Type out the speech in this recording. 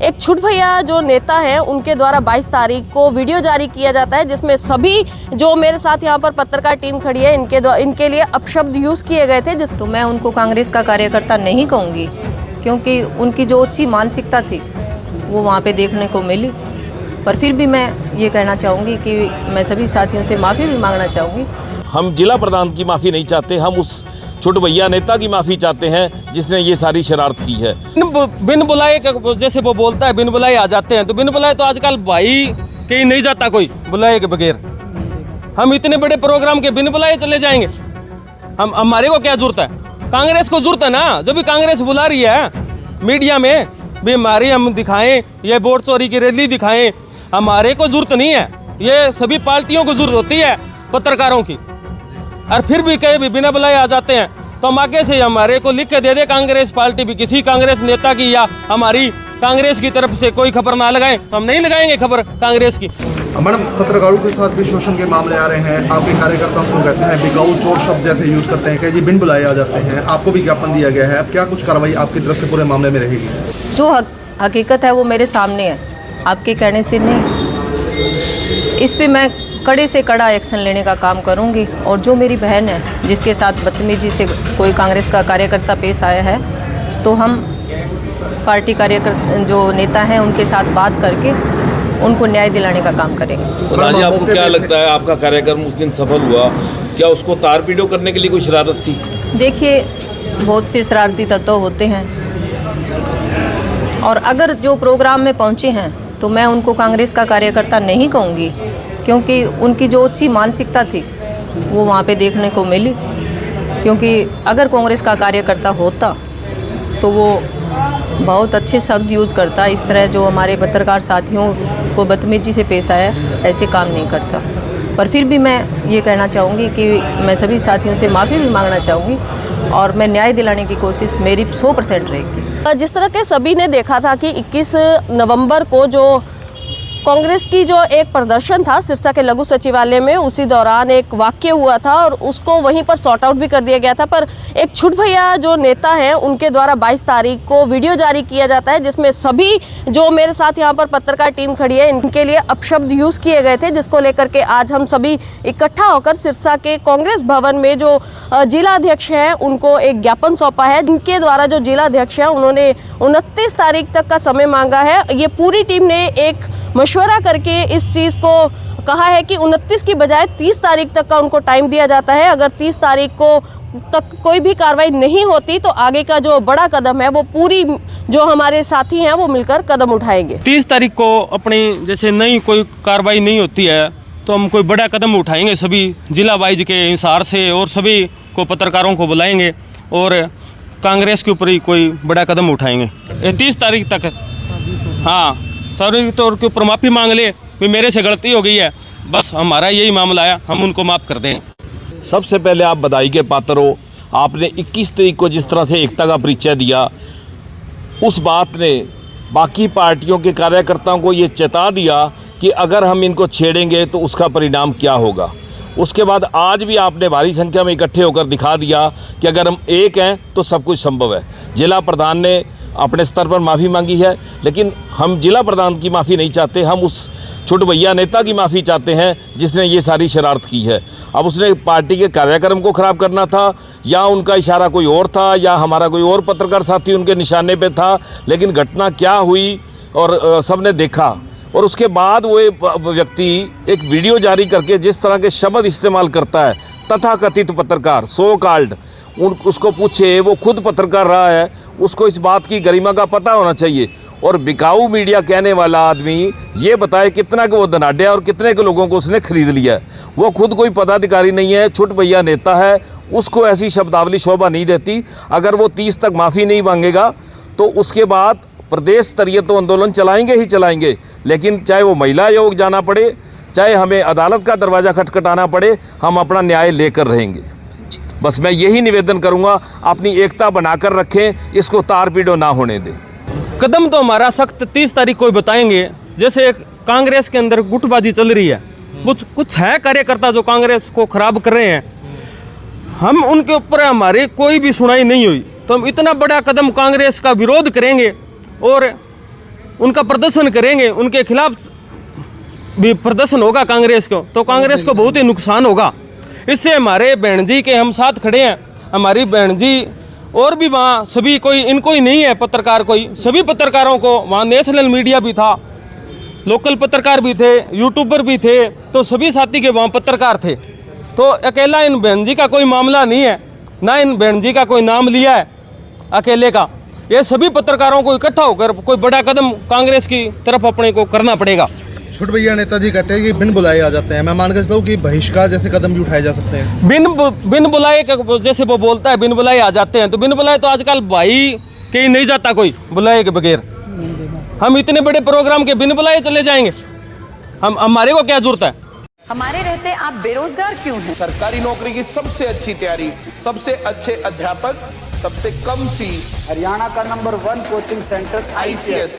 एक छुट भैया जो नेता हैं उनके द्वारा 22 तारीख को वीडियो जारी किया जाता है, जिसमें सभी जो मेरे साथ यहाँ पर पत्रकार टीम खड़ी है इनके लिए अपशब्द यूज़ किए गए थे। तो मैं उनको कांग्रेस का कार्यकर्ता नहीं कहूँगी, क्योंकि उनकी जो अच्छी मानसिकता थी वो वहाँ पे देखने को मिली। पर फिर भी मैं ये कहना चाहूँगी कि मैं सभी साथियों से माफ़ी भी मांगना चाहूँगी। हम जिला प्रधान की माफ़ी नहीं चाहते, हम उस छोट भैया नेता की माफ़ी चाहते हैं जिसने ये सारी शरारत की है। बिन बुलाए, जैसे वो बोलता है बिन बुलाए आ जाते हैं, तो बिन बुलाए तो आजकल भाई कहीं नहीं जाता कोई बुलाए के बगैर। हम इतने बड़े प्रोग्राम के बिन बुलाए चले जाएंगे? हम हमारे को क्या जरूरत है? कांग्रेस को जरूरत है ना। जब भी कांग्रेस बुला रही है मीडिया में भी हमारी हम दिखाएं, ये वोट चोरी की रैली दिखाएं, हमारे को जरूरत नहीं है। ये सभी पार्टियों को जरूरत होती है, पत्रकारों की। और फिर भी कहीं भी बिना बुलाए आ जाते हैं, तो हम आगे से हमारे को लिख के दे दे कांग्रेस पार्टी भी, किसी कांग्रेस नेता की या हमारी कांग्रेस की तरफ से कोई खबर ना लगाएं, तो हम नहीं लगाएंगे खबर कांग्रेस की। मैडम, पत्रकारों के साथ भी शोषण के मामले आ रहे हैं। आपके कार्यकर्ता को कहते हैं बिकाऊ चोर शब्द जैसे यूज करते हैं कि जी बिन बुलाए आ जाते हैं। आपको भी ज्ञापन दिया गया है, अब क्या कुछ कार्रवाई आपकी तरफ से पूरे मामले में रहेगी? जो हकीकत है वो मेरे सामने है, आपके कहने से नहीं। इस पे मैं कड़े से कड़ा एक्शन लेने का काम करूंगी। और जो मेरी बहन है जिसके साथ बदतमीजी से कोई कांग्रेस का कार्यकर्ता पेश आया है, तो हम पार्टी कार्यकर्ता जो नेता हैं उनके साथ बात करके उनको न्याय दिलाने का काम करेंगे। तो राजी, आपको क्या लगता है आपका कार्यक्रम उस दिन सफल हुआ? क्या उसको तार पीड़ो करने के लिए कोई शरारत थी? देखिए, बहुत से शरारती तत्व होते हैं, और अगर जो प्रोग्राम में पहुंचे हैं तो मैं उनको कांग्रेस का कार्यकर्ता नहीं कहूँगी, क्योंकि उनकी जो अच्छी मानसिकता थी वो वहाँ पे देखने को मिली। क्योंकि अगर कांग्रेस का कार्यकर्ता होता तो वो बहुत अच्छे शब्द यूज करता, इस तरह जो हमारे पत्रकार साथियों को बदतमीजी से पेश आया ऐसे काम नहीं करता। पर फिर भी मैं ये कहना चाहूँगी कि मैं सभी साथियों से माफ़ी भी मांगना चाहूँगी, और मैं न्याय दिलाने की कोशिश मेरी 100% रहेगी। जिस तरह के सभी ने देखा था कि 21 नवंबर को जो कांग्रेस की जो एक प्रदर्शन था सिरसा के लघु सचिवालय में, उसी दौरान एक वाक्य हुआ था और उसको वहीं पर सॉर्ट आउट भी कर दिया गया था। पर एक छुट भैया जो नेता हैं उनके द्वारा 22 तारीख को वीडियो जारी किया जाता है, जिसमें सभी जो मेरे साथ यहाँ पर पत्रकार टीम खड़ी है इनके लिए अपशब्द यूज़ किए गए थे, जिसको लेकर के आज हम सभी इकट्ठा होकर सिरसा के कांग्रेस भवन में जो जिला अध्यक्ष हैं उनको एक ज्ञापन सौंपा है। इनके द्वारा जो जिला अध्यक्ष हैं उन्होंने 29 तारीख तक का समय मांगा है। ये पूरी टीम ने एक मशवरा करके इस चीज़ को कहा है कि 29 की बजाय 30 तारीख तक का उनको टाइम दिया जाता है। अगर 30 तारीख को तक कोई भी कार्रवाई नहीं होती तो आगे का जो बड़ा कदम है वो पूरी जो हमारे साथी हैं वो मिलकर कदम उठाएंगे। 30 तारीख को अपनी जैसे नई कोई कार्रवाई नहीं होती है तो हम कोई बड़ा कदम उठाएंगे, सभी जिला वाइज के हिसार से, और सभी को पत्रकारों को बुलाएंगे और कांग्रेस के ऊपर ही कोई बड़ा कदम उठाएंगे 30 तारीख तक। हाँ, सार्वजनिक तौर के ऊपर माफ़ी मांग ले भी मेरे से गलती हो गई है, बस हमारा यही मामला है, हम उनको माफ़ कर दें। सबसे पहले आप बधाई के पात्र हो। आपने 21 तारीख को जिस तरह से एकता का परिचय दिया, उस बात ने बाकी पार्टियों के कार्यकर्ताओं को ये चेता दिया कि अगर हम इनको छेड़ेंगे तो उसका परिणाम क्या होगा। उसके बाद आज भी आपने भारी संख्या में इकट्ठे होकर दिखा दिया कि अगर हम एक हैं तो सब कुछ संभव है। जिला प्रधान ने अपने स्तर पर माफ़ी मांगी है, लेकिन हम जिला प्रधान की माफ़ी नहीं चाहते, हम उस छोट भैया नेता की माफ़ी चाहते हैं जिसने ये सारी शरारत की है। अब उसने पार्टी के कार्यक्रम को ख़राब करना था, या उनका इशारा कोई और था, या हमारा कोई और पत्रकार साथी उनके निशाने पे था, लेकिन घटना क्या हुई और सबने देखा। और उसके बाद वो व्यक्ति एक वीडियो जारी करके जिस तरह के शब्द इस्तेमाल करता है, तथाकथित पत्रकार, सो कॉल्ड, उसको पूछे, वो खुद पत्रकार रहा है, उसको इस बात की गरिमा का पता होना चाहिए। और बिकाऊ मीडिया कहने वाला आदमी ये बताए कितना के वो धनाढ्य और कितने के लोगों को उसने खरीद लिया है। वो खुद कोई पदाधिकारी नहीं है, छुट भैया नेता है, उसको ऐसी शब्दावली शोभा नहीं देती। अगर वो 30 तक माफ़ी नहीं मांगेगा तो उसके बाद प्रदेश स्तरीय तो आंदोलन चलाएंगे ही चलाएंगे, लेकिन चाहे वो महिला आयोग जाना पड़े, चाहे हमें अदालत का दरवाज़ा खटखटाना पड़े, हम अपना न्याय लेकर रहेंगे। बस मैं यही निवेदन करूंगा, अपनी एकता बनाकर रखें, इसको तार पीड़ो ना होने दें। कदम तो हमारा सख्त 30 तारीख को बताएंगे। जैसे एक कांग्रेस के अंदर गुटबाजी चल रही है, कुछ है कार्यकर्ता जो कांग्रेस को खराब कर रहे हैं, हम उनके ऊपर हमारी कोई भी सुनाई नहीं हुई तो हम इतना बड़ा कदम कांग्रेस का विरोध करेंगे और उनका प्रदर्शन करेंगे, उनके खिलाफ भी प्रदर्शन होगा कांग्रेस को, तो कांग्रेस को बहुत ही नुकसान होगा। इससे हमारे बहन जी के हम साथ खड़े हैं, हमारी बहन जी और भी वहाँ सभी, कोई इनको ही नहीं है पत्रकार, कोई सभी पत्रकारों को वहाँ नेशनल मीडिया भी था, लोकल पत्रकार भी थे, यूट्यूबर भी थे, तो सभी साथी के वहाँ पत्रकार थे। तो अकेला इन बहन जी का कोई मामला नहीं है, ना इन बहन जी का कोई नाम लिया है अकेले का। ये सभी पत्रकारों को इकट्ठा होकर कोई बड़ा कदम कांग्रेस की तरफ अपने को करना पड़ेगा। छोटे भैया नेताजी कहते हैं कि बिन बुलाए आ जाते हैं, मैं मान के चलता हूँ कि बहिष्कार जैसे कदम भी उठाए जा सकते हैं। बिन बुलाए जैसे वो बोलता है बिन बुलाए आ जाते हैं, तो बिन बुलाए तो आजकल भाई कहीं नहीं जाता कोई बुलाए के बगैर। हम इतने बड़े प्रोग्राम के बिन बुलाए चले जाएंगे, हम हमारे को क्या जरूरत है? हमारे रहते आप बेरोजगार क्यों हैं? सरकारी नौकरी की सबसे अच्छी तैयारी, सबसे अच्छे अध्यापक, सबसे कम फीस, हरियाणा का नंबर 1 कोचिंग सेंटर ICS